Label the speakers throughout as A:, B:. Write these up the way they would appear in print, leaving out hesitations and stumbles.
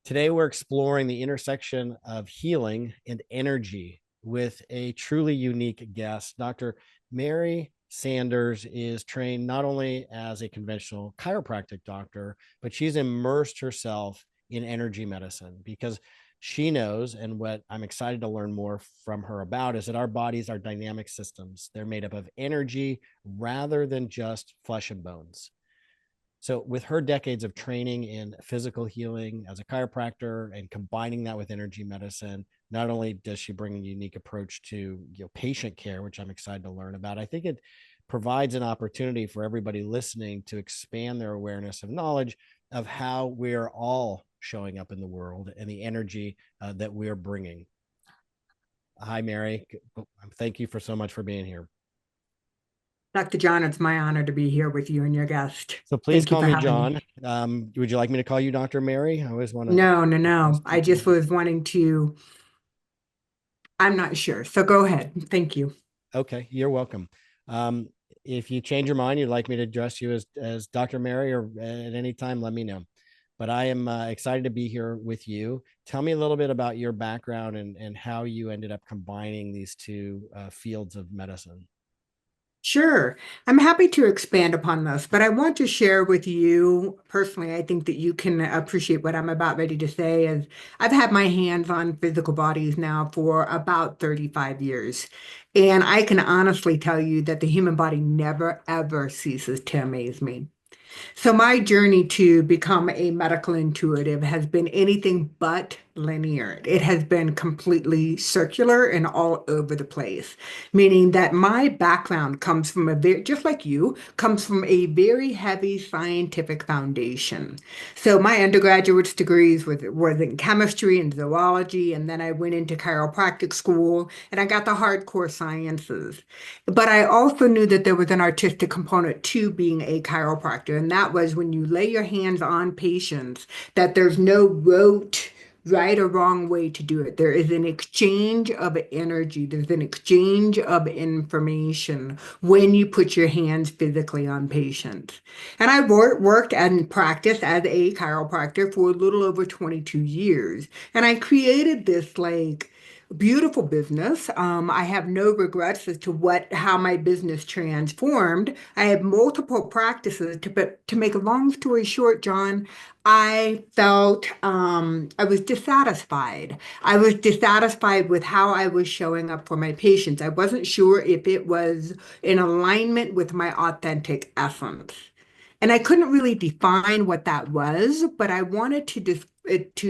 A: Today, we're exploring the intersection of healing and energy with a truly unique guest. Dr. Mary Sanders is trained not only as a conventional chiropractic doctor, but she's immersed herself in energy medicine because she knows, and what I'm excited to learn more from her about, is that our bodies are dynamic systems. They're made up of energy rather than just flesh and bones. So, with her decades of training in physical healing as a chiropractor and combining that with energy medicine, not only does she bring a unique approach to patient care, which I'm excited to learn about, I think it provides an opportunity for everybody listening to expand their awareness of knowledge of how we're all showing up in the world and the energy that we're bringing. Hi, Mary. Thank you for so much for being here.
B: Dr. John, it's my honor to be here with you and your guest.
A: So please
B: Thank you
A: call
B: for
A: me
B: having
A: John.
B: me.
A: Would you like me to call you Dr. Mary? I always want to
B: No, no,
A: address
B: no. I
A: people.
B: just was wanting to, I'm not sure. So go ahead. Thank you.
A: Okay, you're welcome. Um, if you change your mind, you'd like me to address you as Dr. Mary, or at any time, let me know. But I am excited to be here with you. Tell me a little bit about your background and how you ended up combining these two fields of medicine.
B: Sure. I'm happy to expand upon this, but I want to share with you personally. I think that you can appreciate what I'm about ready to say is I've had my hands on physical bodies now for about 35 years. And I can honestly tell you that the human body never, ever ceases to amaze me. So my journey to become a medical intuitive has been anything but linear. It has been completely circular and all over the place, meaning that my background comes from a very, just like you, comes from a very heavy scientific foundation. So my undergraduate degrees was in chemistry and zoology, and then I went into chiropractic school and I got the hardcore sciences. But I also knew that there was an artistic component to being a chiropractor, and that was when you lay your hands on patients, that there's no rote right or wrong way to do it. There is an exchange of energy, there's an exchange of information when you put your hands physically on patients. And I worked and practiced as a chiropractor for a little over 22 years. And I created this like beautiful business. I have no regrets as to how my business transformed. I have multiple practices but to make a long story short, John, I felt I was dissatisfied. I was dissatisfied with how I was showing up for my patients. I wasn't sure if it was in alignment with my authentic essence. And I couldn't really define what that was, but I wanted to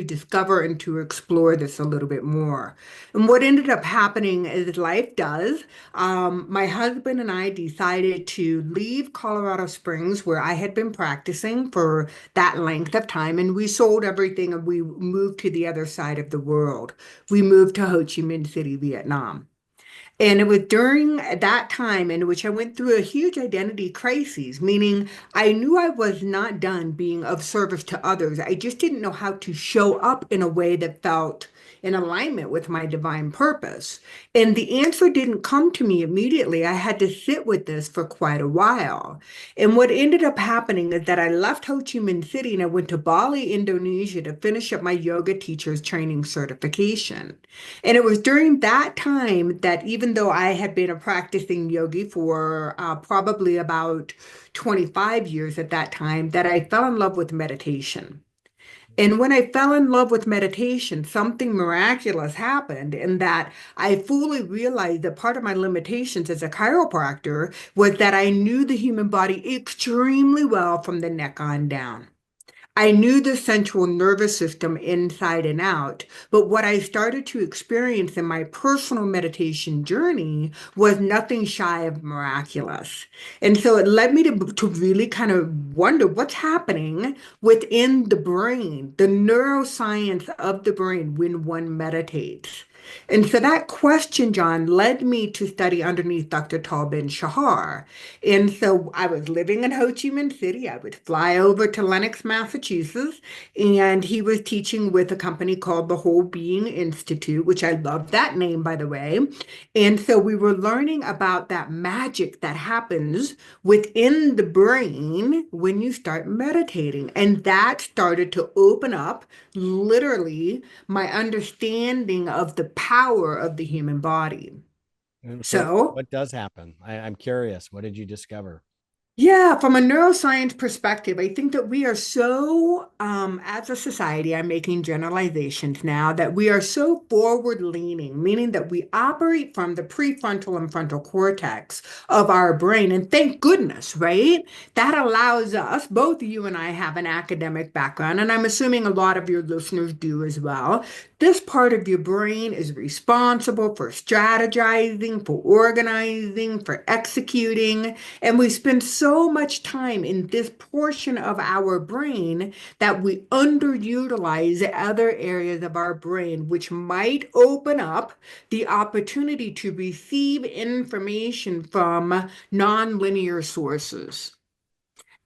B: discover and to explore this a little bit more. And what ended up happening is life does. My husband and I decided to leave Colorado Springs, where I had been practicing for that length of time, and we sold everything and we moved to the other side of the world. We moved to Ho Chi Minh City, Vietnam. And it was during that time in which I went through a huge identity crisis, meaning I knew I was not done being of service to others. I just didn't know how to show up in a way that felt in alignment with my divine purpose. And the answer didn't come to me immediately. I had to sit with this for quite a while. And what ended up happening is that I left Ho Chi Minh City and I went to Bali, Indonesia to finish up my yoga teacher's training certification. And it was during that time that even though I had been a practicing yogi for probably about 25 years at that time, that I fell in love with meditation. And when I fell in love with meditation, something miraculous happened in that I fully realized that part of my limitations as a chiropractor was that I knew the human body extremely well from the neck on down. I knew the central nervous system inside and out, but what I started to experience in my personal meditation journey was nothing shy of miraculous. And so it led me to really kind of wonder what's happening within the brain, the neuroscience of the brain when one meditates. And so that question, John, led me to study underneath Dr. Tal Ben Shahar. And so I was living in Ho Chi Minh City. I would fly over to Lenox, Massachusetts, and he was teaching with a company called the Whole Being Institute, which I love that name, by the way. And so we were learning about that magic that happens within the brain when you start meditating. And that started to open up literally my understanding of the power of the human body.
A: And so,
B: So,
A: what does happen? I'm curious. What did you discover?
B: yeah, from a neuroscience perspective, I think that we are so, as a society, I'm making generalizations now, that we are so forward leaning, meaning that we operate from the prefrontal and frontal cortex of our brain. And thank goodness, right? That allows us, both you and I have an academic background, and I'm assuming a lot of your listeners do as well. This part of your brain is responsible for strategizing, for organizing, for executing. And we spend so much time in this portion of our brain that we underutilize other areas of our brain, which might open up the opportunity to receive information from nonlinear sources.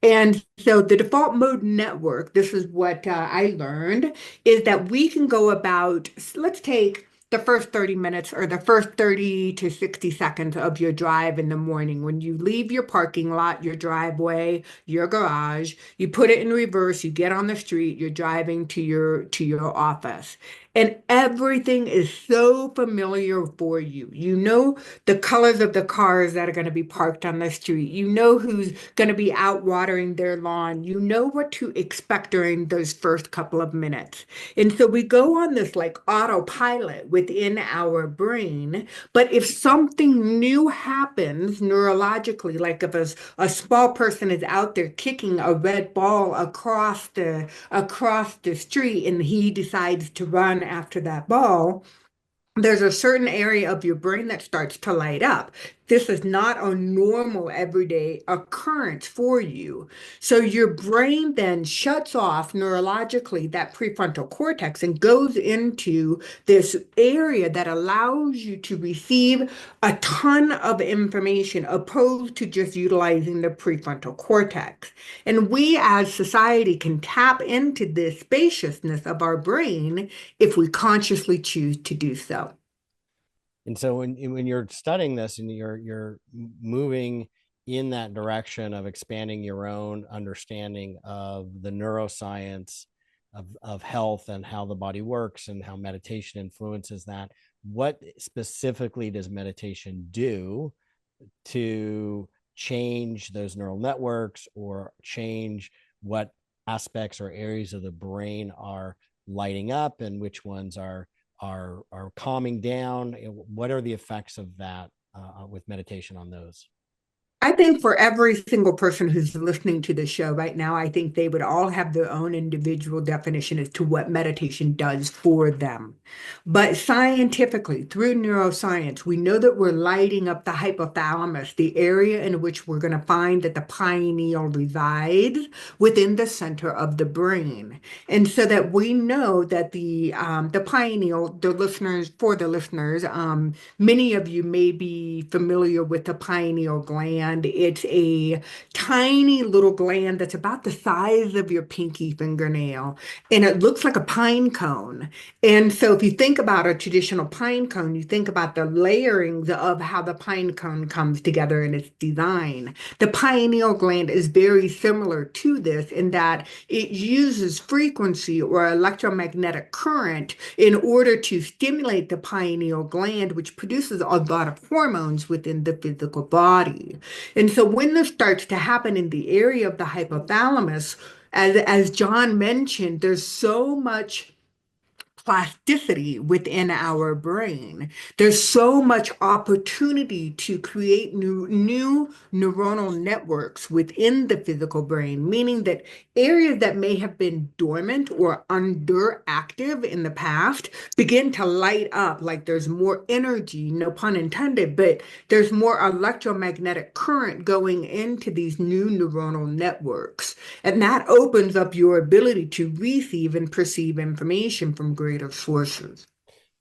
B: And so the default mode network, this is what I learned, is that we can go about, let's take the first 30 minutes or the first 30 to 60 seconds of your drive in the morning. When you leave your parking lot, your driveway, your garage, you put it in reverse, you get on the street, you're driving to your office. And everything is so familiar for you. You know the colors of the cars that are going to be parked on the street. You know who's going to be out watering their lawn. You know what to expect during those first couple of minutes. And so we go on this like autopilot within our brain. But if something new happens neurologically, like if a small person is out there kicking a red ball across the street and he decides to run after that ball, there's a certain area of your brain that starts to light up. This is not a normal everyday occurrence for you. So your brain then shuts off neurologically that prefrontal cortex and goes into this area that allows you to receive a ton of information opposed to just utilizing the prefrontal cortex. And we as society can tap into this spaciousness of our brain if we consciously choose to do so.
A: And so when you're studying this and you're moving in that direction of expanding your own understanding of the neuroscience of health and how the body works and how meditation influences that, what specifically does meditation do to change those neural networks or change what aspects or areas of the brain are lighting up and which ones are calming down? What are the effects of that with meditation on those?
B: I think for every single person who's listening to the show right now, I think they would all have their own individual definition as to what meditation does for them. But scientifically, through neuroscience, we know that we're lighting up the hypothalamus, the area in which we're going to find that the pineal resides within the center of the brain. And so that we know that the pineal, the listeners, many of you may be familiar with the pineal gland. It's a tiny little gland that's about the size of your pinky fingernail, and it looks like a pine cone. And so, if you think about a traditional pine cone, you think about the layerings of how the pine cone comes together in its design. The pineal gland is very similar to this in that it uses frequency or electromagnetic current in order to stimulate the pineal gland, which produces a lot of hormones within the physical body. And so when this starts to happen in the area of the hypothalamus, as John mentioned, there's so much plasticity within our brain. There's so much opportunity to create new neuronal networks within the physical brain, meaning that areas that may have been dormant or underactive in the past begin to light up like there's more energy, no pun intended, but there's more electromagnetic current going into these new neuronal networks. And that opens up your ability to receive and perceive information from greater sources.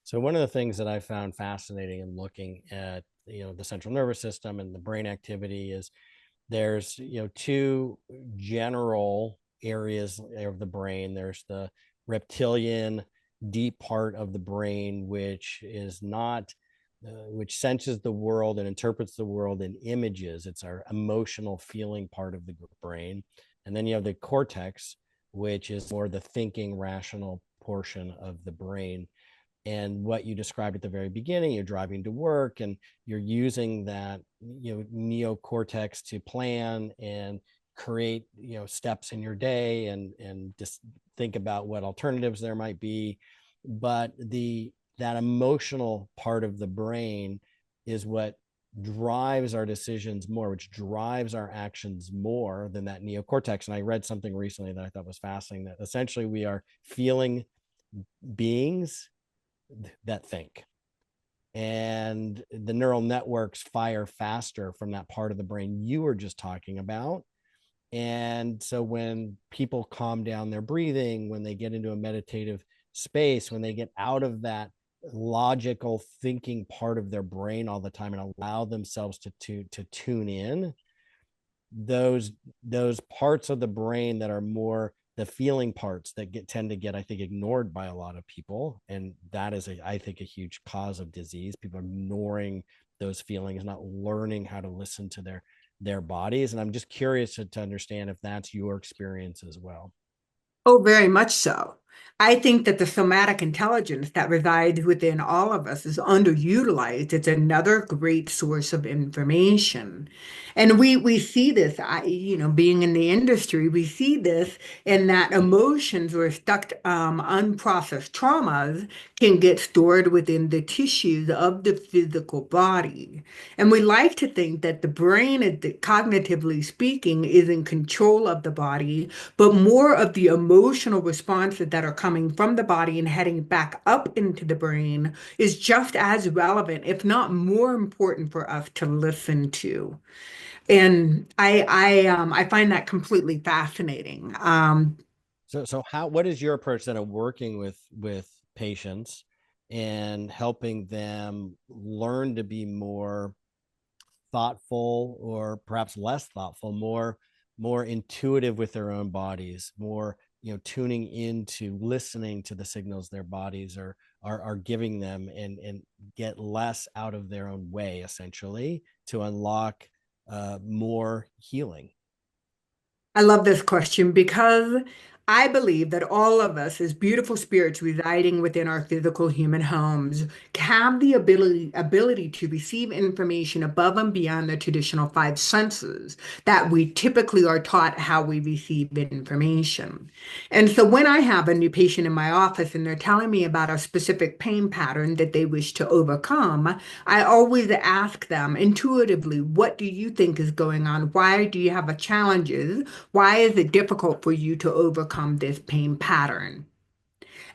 A: So one of the things that I found fascinating in looking at, the central nervous system and the brain activity is there's, two general areas of the brain. There's the reptilian deep part of the brain, which is not which senses the world and interprets the world in images. It's our emotional feeling part of the brain. And then you have the cortex, which is more the thinking rational portion of the brain. And what you described at the very beginning, you're driving to work and you're using that, neocortex to plan and create, steps in your day and just think about what alternatives there might be. But that emotional part of the brain is what drives our decisions more, which drives our actions more than that neocortex. And I read something recently that I thought was fascinating, that essentially we are feeling beings that think, and the neural networks fire faster from that part of the brain you were just talking about. And so when people calm down their breathing, when they get into a meditative space, when they get out of that logical thinking part of their brain all the time and allow themselves to tune in, those parts of the brain that are more the feeling parts that tend to get, I think, ignored by a lot of people. And that is I think a huge cause of disease. People are ignoring those feelings, not learning how to listen to their bodies. And I'm just curious to understand if that's your experience as well.
B: Oh, very much so. I think that the somatic intelligence that resides within all of us is underutilized. It's another great source of information. And we see this, being in the industry, we see this in that emotions or stuck, unprocessed traumas can get stored within the tissues of the physical body. And we like to think that the brain, cognitively speaking, is in control of the body, but more of the emotional responses that are coming from the body and heading back up into the brain is just as relevant, if not more important for us to listen to. And I find that completely fascinating.
A: So what is your approach then of working with patients and helping them learn to be more thoughtful, or perhaps less thoughtful, more intuitive with their own bodies, more, tuning into listening to the signals their bodies are giving them, and get less out of their own way, essentially, to unlock more healing?
B: I love this question because I believe that all of us, as beautiful spirits residing within our physical human homes, have the ability to receive information above and beyond the traditional five senses that we typically are taught how we receive information. And so when I have a new patient in my office and they're telling me about a specific pain pattern that they wish to overcome, I always ask them intuitively, what do you think is going on? Why do you have a challenges? Why is it difficult for you to overcome this pain pattern?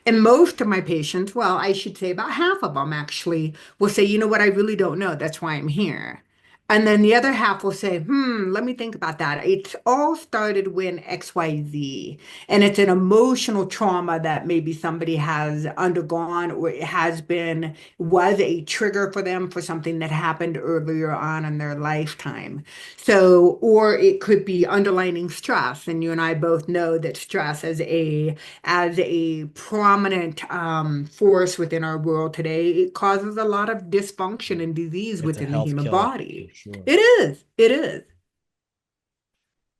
B: And most of my patients, well, I should say about half of them actually will say, you know what, I really don't know. That's why I'm here. And then the other half will say, let me think about that. It's all started when XYZ. And it's an emotional trauma that maybe somebody has undergone or it has been, was a trigger for them for something that happened earlier on in their lifetime. So, or it could be underlining stress. And you and I both know that stress as a prominent force within our world today, it causes a lot of dysfunction and disease
A: It's a
B: within the
A: health
B: human
A: killer for
B: body.
A: sure.
B: It is. It is.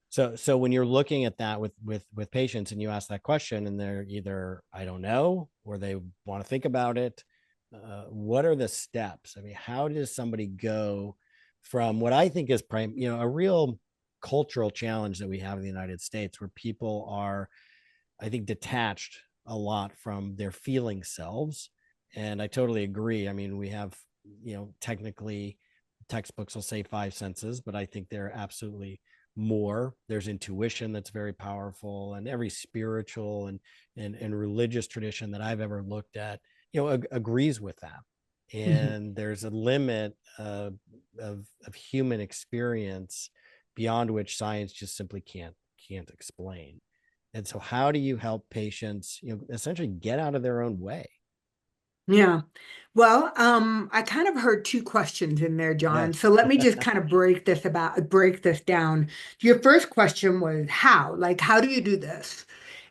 A: So when you're looking at that with patients and you ask that question and they're either I don't know or they want to think about it, what are the steps? I mean, how does somebody go from what I think is a real cultural challenge that we have in the United States, where people are, I think, detached a lot from their feeling selves. And I totally agree. I mean, we have, technically textbooks will say five senses, but I think they're absolutely more. There's intuition that's very powerful, and every spiritual and religious tradition that I've ever looked at, agrees with that.
B: Mhm.
A: And there's a limit of human experience beyond which science just simply can't explain. And so how do you help patients, essentially get out of their own way?
B: Yeah. Well, I kind of heard two questions in there, John.
A: Yes.
B: So let me just kind of break this down. Your first question was how? Like, how do you do this?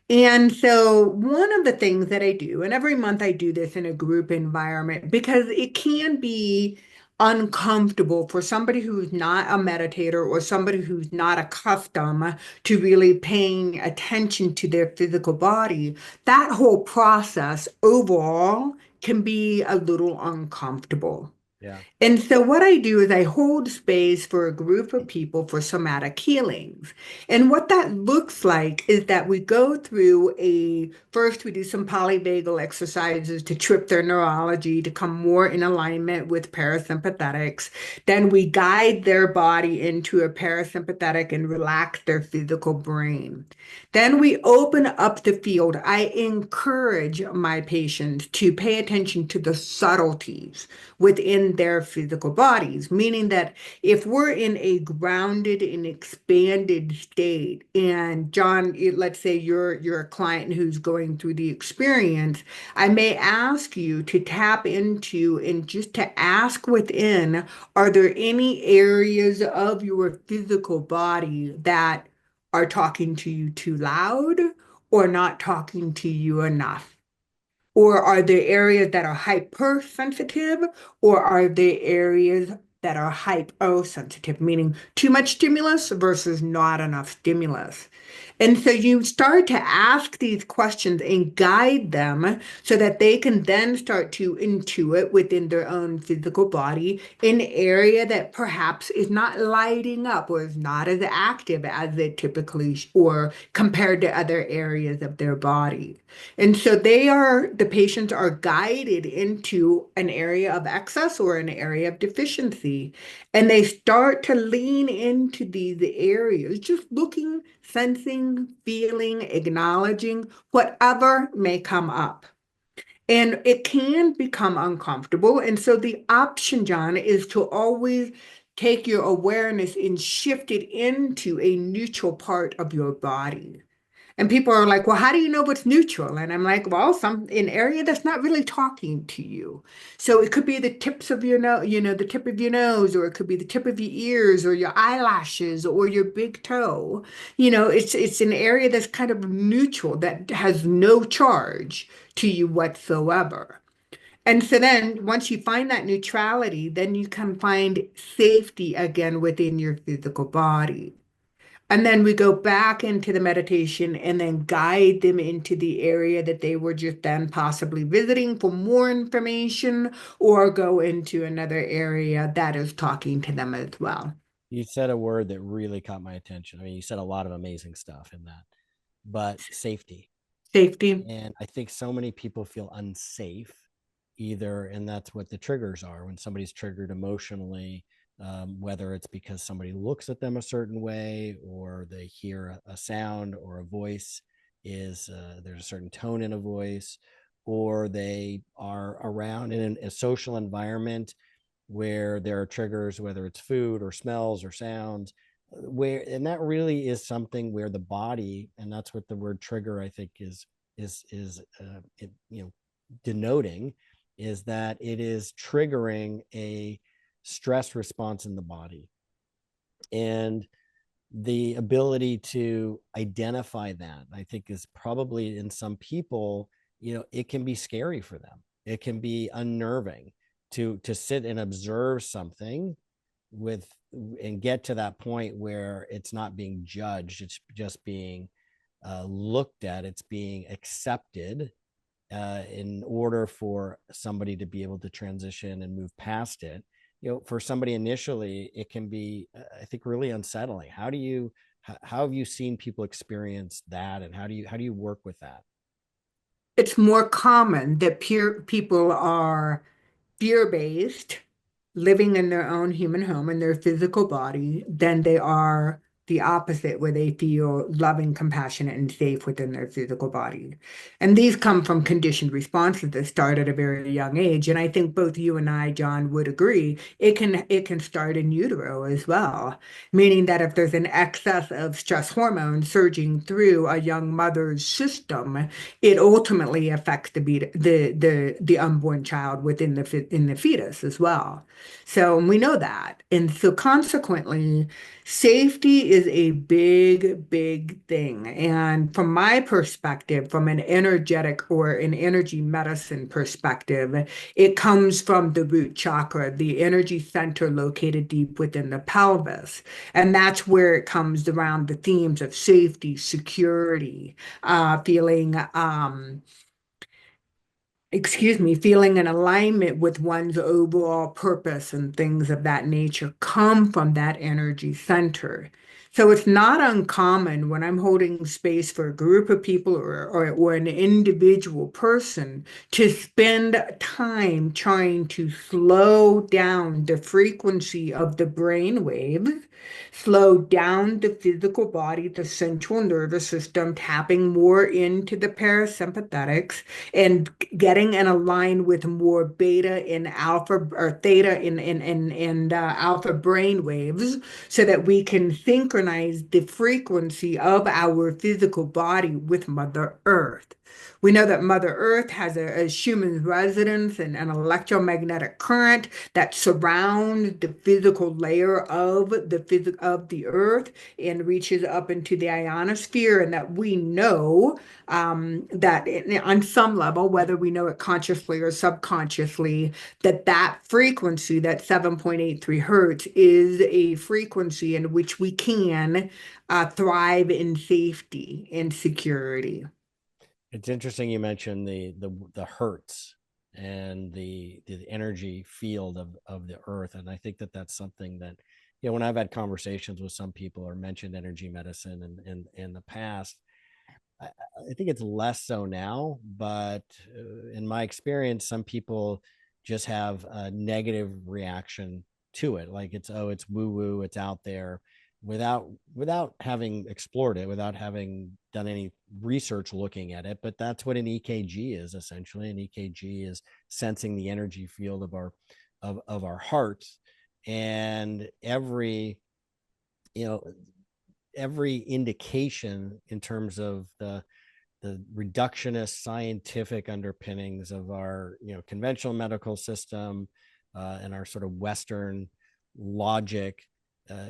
B: And so, one of the things that I do, and every month I do this in a group environment because it can be uncomfortable for somebody who's not a meditator or somebody who's not accustomed to really paying attention to their physical body. That whole process overall can be a little uncomfortable.
A: Yeah.
B: And so, what I do is I hold space for a group of people for somatic healings. And what that looks like is that we go through first, we do some polyvagal exercises to trip their neurology to come more in alignment with parasympathetics. Then we guide their body into a parasympathetic and relax their physical brain. Then we open up the field. I encourage my patients to pay attention to the subtleties within their physical bodies, meaning that if we're in a grounded and expanded state, and John, let's say you're a client who's going through the experience, I may ask you to tap into and just to ask within, are there any areas of your physical body that are talking to you too loud or not talking to you enough? Or are there areas that are hypersensitive, or are there areas that are hyposensitive, meaning too much stimulus versus not enough stimulus? And so you start to ask these questions and guide them so that they can then start to intuit within their own physical body an area that perhaps is not lighting up or is not as active as it typically or compared to other areas of their body. And so the patients are guided into an area of excess or an area of deficiency. And they start to lean into these areas, just looking, sensing, feeling, acknowledging whatever may come up. And it can become uncomfortable. And so the option, John, is to always take your awareness and shift it into a neutral part of your body. And people are like, well, how do you know what's neutral? And I'm like, well, an area that's not really talking to you. So it could be the tips of your nose, the tip of your nose, or it could be the tip of your ears or your eyelashes or your big toe. It's an area that's kind of neutral that has no charge to you whatsoever. And so then once you find that neutrality, then you can find safety again within your physical body. And then we go back into the meditation and then guide them into the area that they were just then possibly visiting for more information or go into another area that is talking to them as well.
A: You said a word that really caught my attention. I mean, you said a lot of amazing stuff in that, but safety.
B: Safety.
A: And I think so many people feel unsafe either, and that's what the triggers are when somebody's triggered emotionally, whether it's because somebody looks at them a certain way or they hear a sound or a voice is there's a certain tone in a voice, or they are around in a social environment where there are triggers, whether it's food or smells or sounds, where and that really is something where the body, and that's what the word trigger I think is denoting, is that it is triggering a stress response in the body. And the ability to identify that, I think, is probably in some people, it can be scary for them. It can be unnerving to sit and observe something with and get to that point where it's not being judged, it's just being looked at, it's being accepted, in order for somebody to be able to transition and move past it. For somebody initially, it can be, I think, really unsettling. How have you seen people experience that, and how do you work with that?
B: It's more common that people are fear-based, living in their own human home in their physical body than they are the opposite, where they feel loving, compassionate, and safe within their physical body. And these come from conditioned responses that start at a very young age. And I think both you and I, John, would agree it can start in utero as well, meaning that if there's an excess of stress hormones surging through a young mother's system, it ultimately affects the unborn child within the fetus as well. So we know that. And so consequently, safety is a big, big thing. And from my perspective, from an energetic or an energy medicine perspective, it comes from the root chakra, the energy center located deep within the pelvis. And that's where it comes around the themes of safety, security, feeling feeling an alignment with one's overall purpose and things of that nature come from that energy center. So it's not uncommon when I'm holding space for a group of people or an individual person to spend time trying to slow down the frequency of the brain waves, slow down the physical body, the central nervous system, tapping more into the parasympathetics and getting in a line with more beta and alpha or theta and alpha brain waves so that we can synchronize the frequency of our physical body with Mother Earth. We know that Mother Earth has a Schumann resonance and an electromagnetic current that surrounds the physical layer of the Earth and reaches up into the ionosphere, and that we know that on some level, whether we know it consciously or subconsciously, that frequency, that 7.83 hertz, is a frequency in which we can thrive in safety and security.
A: It's interesting you mentioned the hertz and the energy field of the earth, and I think that that's something that, when I've had conversations with some people or mentioned energy medicine in the past, I, I think it's less so now, but in my experience, some people just have a negative reaction to it. Like it's, oh, it's woo woo, it's out there, without having explored it, without having done any research looking at it. But that's what an EKG is essentially. An EKG is sensing the energy field of our hearts, and you know every indication in terms of the reductionist scientific underpinnings of our conventional medical system, and our sort of Western logic,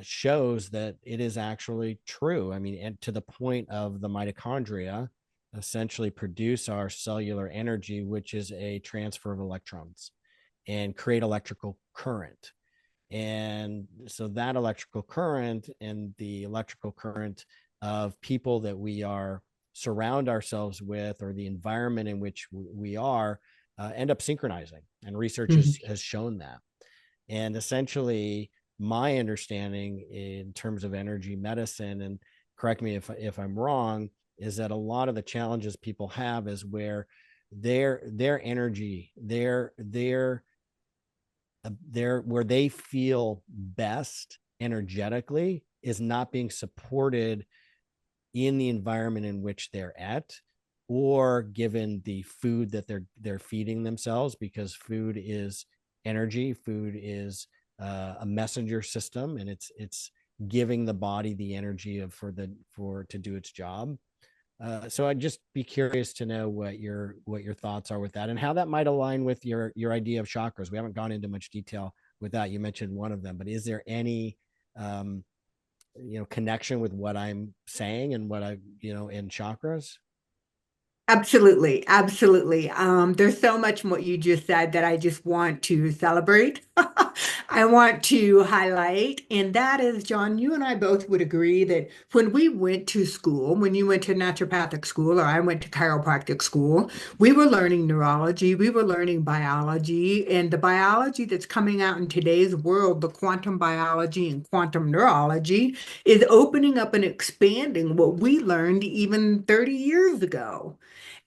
A: shows that it is actually true. I mean, and to the point of the mitochondria essentially produce our cellular energy, which is a transfer of electrons and create electrical current. And so that electrical current and the electrical current of people that we are surround ourselves with, or the environment in which we are, end up synchronizing. And research has shown that. And essentially, my understanding in terms of energy medicine, and correct me if I'm wrong, is that a lot of the challenges people have is where their energy, their where they feel best energetically, is not being supported in the environment in which they're at, or given the food that they're feeding themselves, because food is energy. Food is a messenger system, and it's giving the body the energy for to do its job. So I'd just be curious to know what your thoughts are with that, and how that might align with your idea of chakras. We haven't gone into much detail with that. You mentioned one of them, but is there any um, connection with what I'm saying and what I in chakras?
B: Absolutely, absolutely. There's so much in what you just said that I just want to celebrate. I want to highlight, and that is, John, you and I both would agree that when we went to school, when you went to naturopathic school or I went to chiropractic school, we were learning neurology, we were learning biology, and the biology that's coming out in today's world, the quantum biology and quantum neurology, is opening up and expanding what we learned even 30 years ago.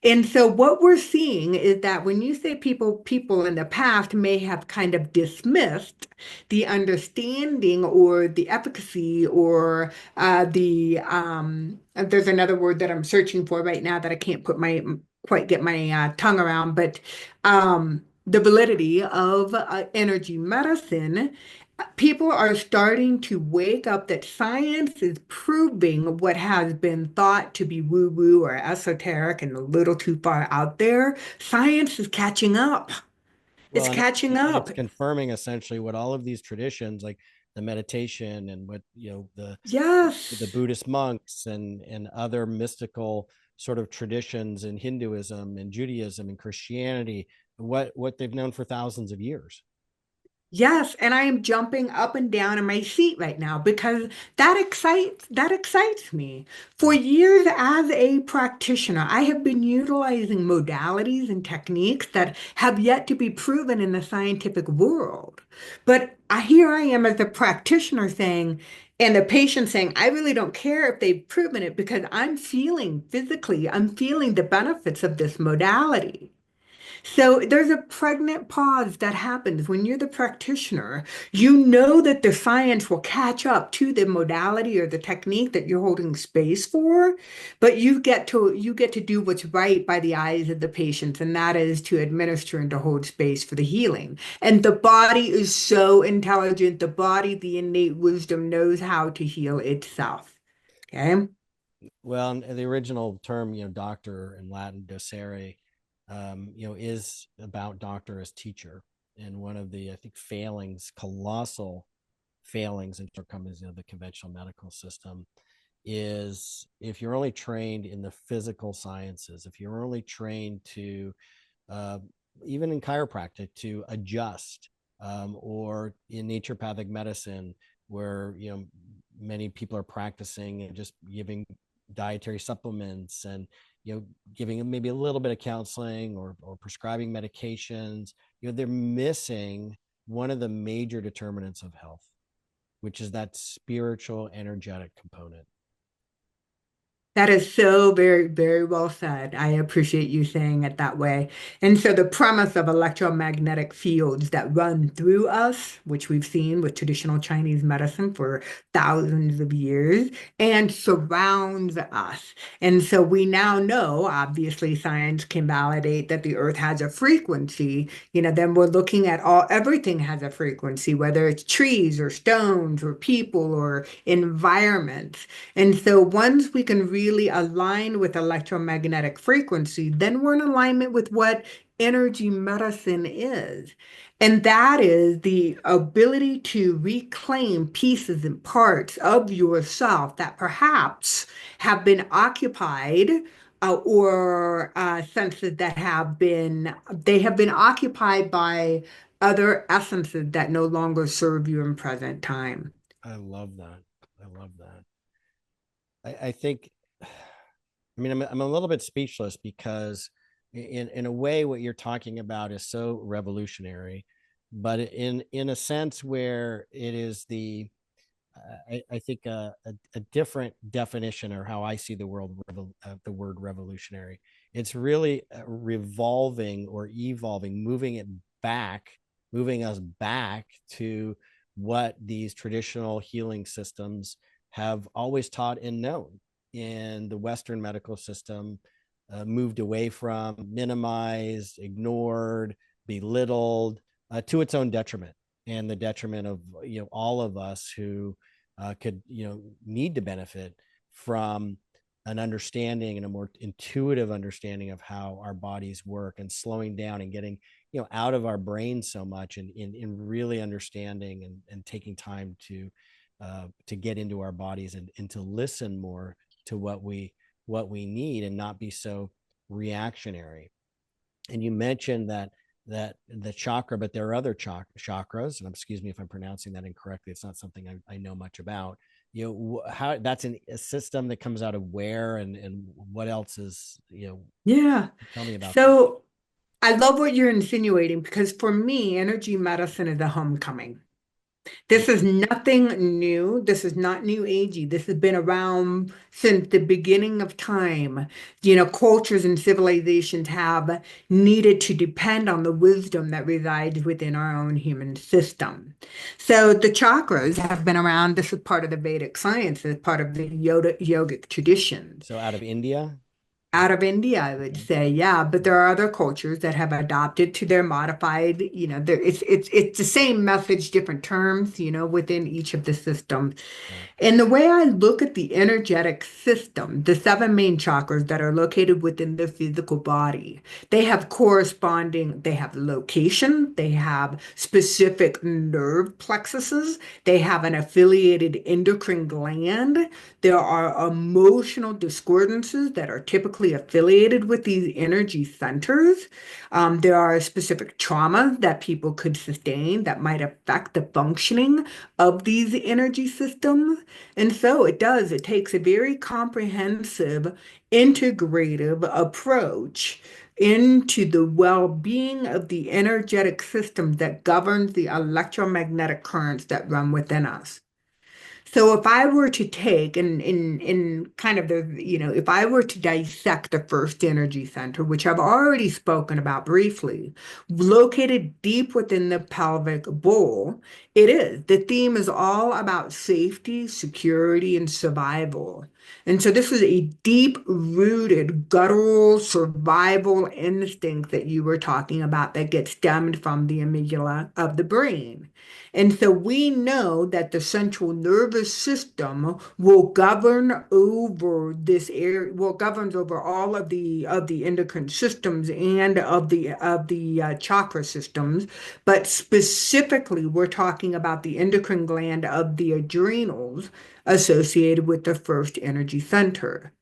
B: And so what we're seeing is that when you say people in the past may have kind of dismissed the understanding or the efficacy or the there's another word that I'm searching for right now that I can't put my quite get my tongue around, but the validity of energy medicine. People are starting to wake up that science is proving what has been thought to be woo-woo or esoteric and a little too far out there. Science is catching up.
A: Well,
B: It's
A: and
B: catching
A: it's
B: up.
A: confirming essentially what all of these traditions, like the meditation and what the
B: Yes.
A: Buddhist monks and other mystical sort of traditions in Hinduism and Judaism and Christianity, what they've known for thousands of years.
B: Yes, and I am jumping up and down in my seat right now because that excites me. For
A: Yeah.
B: years as a practitioner, I have been utilizing modalities and techniques that have yet to be proven in the scientific world. But here I am as a practitioner saying, and the patient saying, I really don't care if they've proven it because I'm feeling the benefits of this modality. So there's a pregnant pause that happens when you're the practitioner. You know that the science will catch up to the modality or the technique that you're holding space for, but you get to do what's right by the eyes of the patient, and that is to administer and to hold space for the healing. And the body is so intelligent. The body, the innate wisdom knows how to heal itself. Okay.
A: Well, and the original term, doctor in Latin, docere, is about doctor as teacher. And one of the, I think, colossal failings in shortcomings of the conventional medical system is if you're only trained in the physical sciences, if you're only trained to uh, even in chiropractic to adjust, or in naturopathic medicine where many people are practicing and just giving dietary supplements and giving them maybe a little bit of counseling or prescribing medications. They're missing one of the major determinants of health, which is that spiritual energetic component.
B: That is so very, very well said. I appreciate you saying it that way. And so, the premise of electromagnetic fields that run through us, which we've seen with traditional Chinese medicine for thousands of years, and surrounds us. And so, we now know, obviously, science can validate that the earth has a frequency. Then we're looking at everything has a frequency, whether it's trees or stones or people or environments. And so once we can really align with electromagnetic frequency, then we're in alignment with what energy medicine is. And that is the ability to reclaim pieces and parts of yourself that perhaps have been occupied, or senses that they have been occupied by other essences that no longer serve you in present time.
A: I love that. I love that. I think, I mean, I'm a little bit speechless because in a way, what you're talking about is so revolutionary, but in a sense where it is I think a different definition or how I see the word revolutionary. It's really revolving or evolving, moving us back to what these traditional healing systems have always taught and known. And the Western medical system moved away from, minimized, ignored, belittled, to its own detriment and the detriment of all of us who could need to benefit from an understanding and a more intuitive understanding of how our bodies work, and slowing down and getting out of our brains so much, and in really understanding and taking time to get into our bodies and to listen more to what we need and not be so reactionary. And you mentioned that the chakra, but there are other chakras, and excuse me if I'm pronouncing that incorrectly. It's not something I know much about. How that's a system that comes out of where, and what else is,
B: Yeah.
A: tell me about that.
B: So I love what you're insinuating because for me, energy medicine is a homecoming. This is nothing new. This is not new agey. This has been around since the beginning of time. Cultures and civilizations have needed to depend on the wisdom that resides within our own human system. So the chakras have been around. This is part of the Vedic science, as part of the yogic traditions.
A: So out of India.
B: Out of India, I would say, yeah. But there are other cultures that have adopted to their modified, it's the same message, different terms, within each of the systems.
A: Yeah.
B: And the way I look at the energetic system, the seven main chakras that are located within the physical body, they have location, they have specific nerve plexuses, they have an affiliated endocrine gland. There are emotional discordances that are typically affiliated with these energy centers. There are specific trauma that people could sustain that might affect the functioning of these energy systems. And so it takes a very comprehensive, integrative approach into the well-being of the energetic system that governs the electromagnetic currents that run within us. So if I were to take in kind of if I were to dissect the first energy center, which I've already spoken about briefly, located deep within the pelvic bowl, the theme is all about safety, security, and survival. And so this is a deep-rooted guttural survival instinct that you were talking about that gets stemmed from the amygdala of the brain. And so we know that the central nervous system will govern over this area, will governs over all of the endocrine systems and of the chakra systems. But specifically, we're talking about the endocrine gland of the adrenals associated with the first energy center.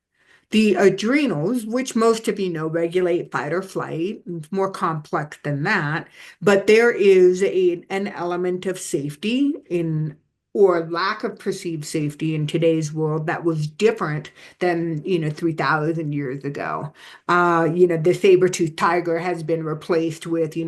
B: The adrenals, which most of you know regulate fight or flight, it's more complex than that, but there is an element of safety in or lack of perceived safety in today's world that was different than 3,000 years ago. The saber-toothed tiger has been replaced with the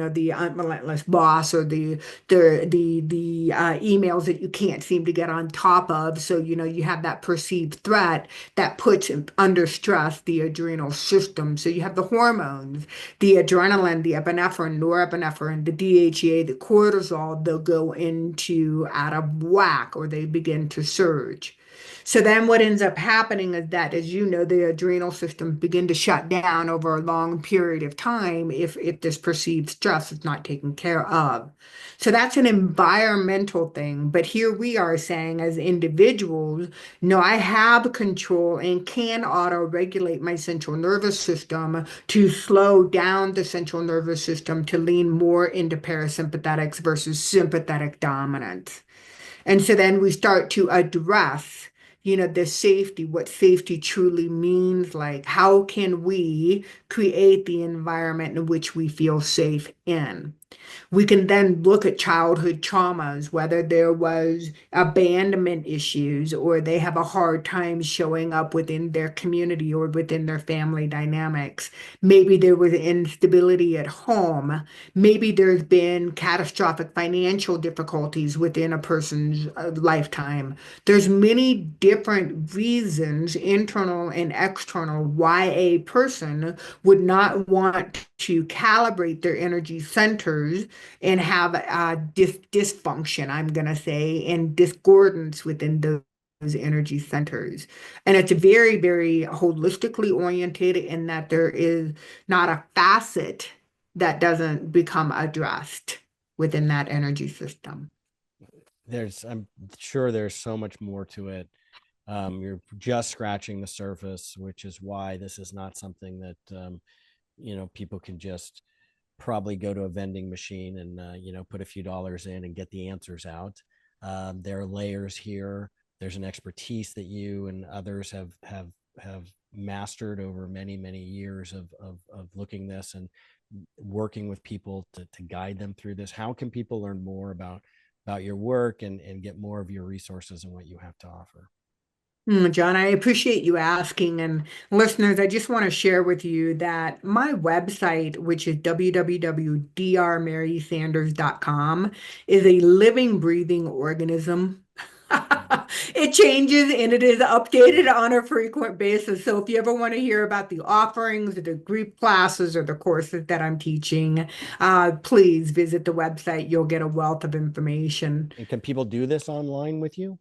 B: relentless boss, or the emails that you can't seem to get on top of. So you have that perceived threat that puts under stress the adrenal system. So you have the hormones, the adrenaline, the epinephrine, norepinephrine, the DHEA, the cortisol, they'll go into out of whack, or they begin to surge. So then what ends up happening is that, as you know, the adrenal systems begin to shut down over a long period of time if this perceived stress is not taken care of. So that's an environmental thing. But here we are saying, as individuals, no, I have control and can auto-regulate my central nervous system to slow down the central nervous system to lean more into parasympathetics versus sympathetic dominance. And so then we start to address, the safety, what safety truly means, like how can we create the environment in which we feel safe in. We can then look at childhood traumas, whether there was abandonment issues or they have a hard time showing up within their community or within their family dynamics. Maybe there was instability at home. Maybe there's been catastrophic financial difficulties within a person's lifetime. There's many different reasons, internal and external, why a person would not want to calibrate their energy centers and have dysfunction, I'm going to say, and discordance within those energy centers. And it's very, very holistically oriented in that there is not a facet that doesn't become addressed within that energy system.
A: I'm sure there's so much more to it. You're just scratching the surface, which is why this is not something that people can just probably go to a vending machine and put a few dollars in and get the answers out. There are layers here. There's an expertise that you and others have mastered over many years of looking this and working with people to guide them through this. How can people learn more about your work and get more of your resources and what you have to offer?
B: John, I appreciate you asking. And listeners, I just want to share with you that my website, which is www.drmarysanders.com, is a living, breathing organism. It changes and it is updated on a frequent basis. So if you ever want to hear about the offerings or the group classes or the courses that I'm teaching, please visit the website. You'll get a wealth of information.
A: And can people do this online with you?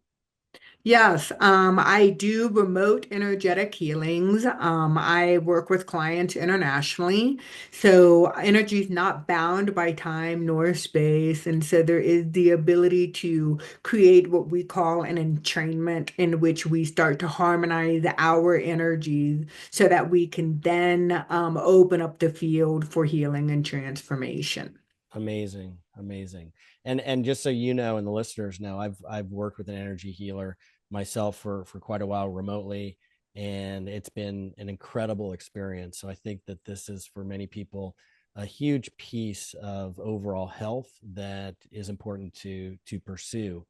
B: Yes, I do remote energetic healings. I work with clients internationally. So energy is not bound by time nor space. And so there is the ability to create what we call an entrainment in which we start to harmonize our energies so that we can then open up the field for healing and transformation.
A: Amazing, amazing. And just so you know, and the listeners know, I've worked with an energy healer myself for quite a while remotely, and it's been an incredible experience. So I think that this is for many people a huge piece of overall health that is important to pursue,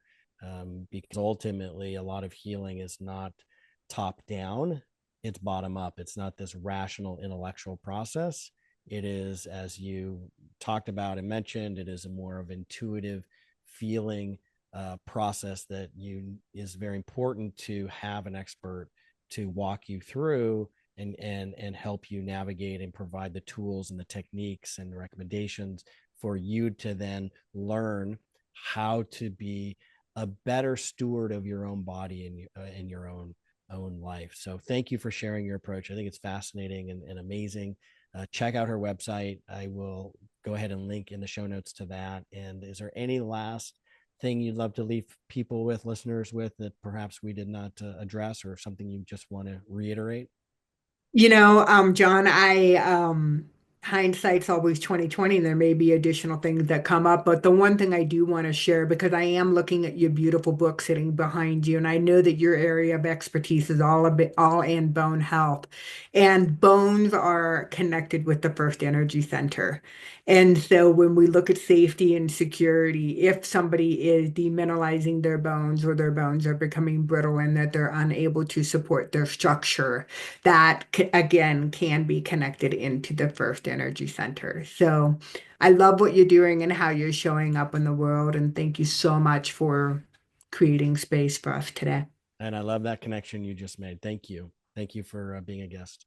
A: because ultimately a lot of healing is not top down; it's bottom up. It's not this rational intellectual process. It is, as you talked about and mentioned, it is a more of intuitive feeling process that you is very important to have an expert to walk you through and help you navigate and provide the tools and the techniques and recommendations for you to then learn how to be a better steward of your own body and in your own life. So thank you for sharing your approach. I think it's fascinating and amazing. Check out her website. I will go ahead and link in the show notes to that. And is there any last thing you'd love to leave people with, listeners with, that perhaps we did not address, or something you just want to reiterate?
B: John, I hindsight's always 2020, and there may be additional things that come up, but the one thing I do want to share, because I am looking at your beautiful book sitting behind you, and I know that your area of expertise is all in bone health. And bones are connected with the first energy center. And so when we look at safety and security, if somebody is demineralizing their bones or their bones are becoming brittle and that they're unable to support their structure, that again can be connected into the first energy center. So I love what you're doing and how you're showing up in the world. And thank you so much for creating space for us today.
A: And I love that connection you just made. Thank you. Thank you for being a guest.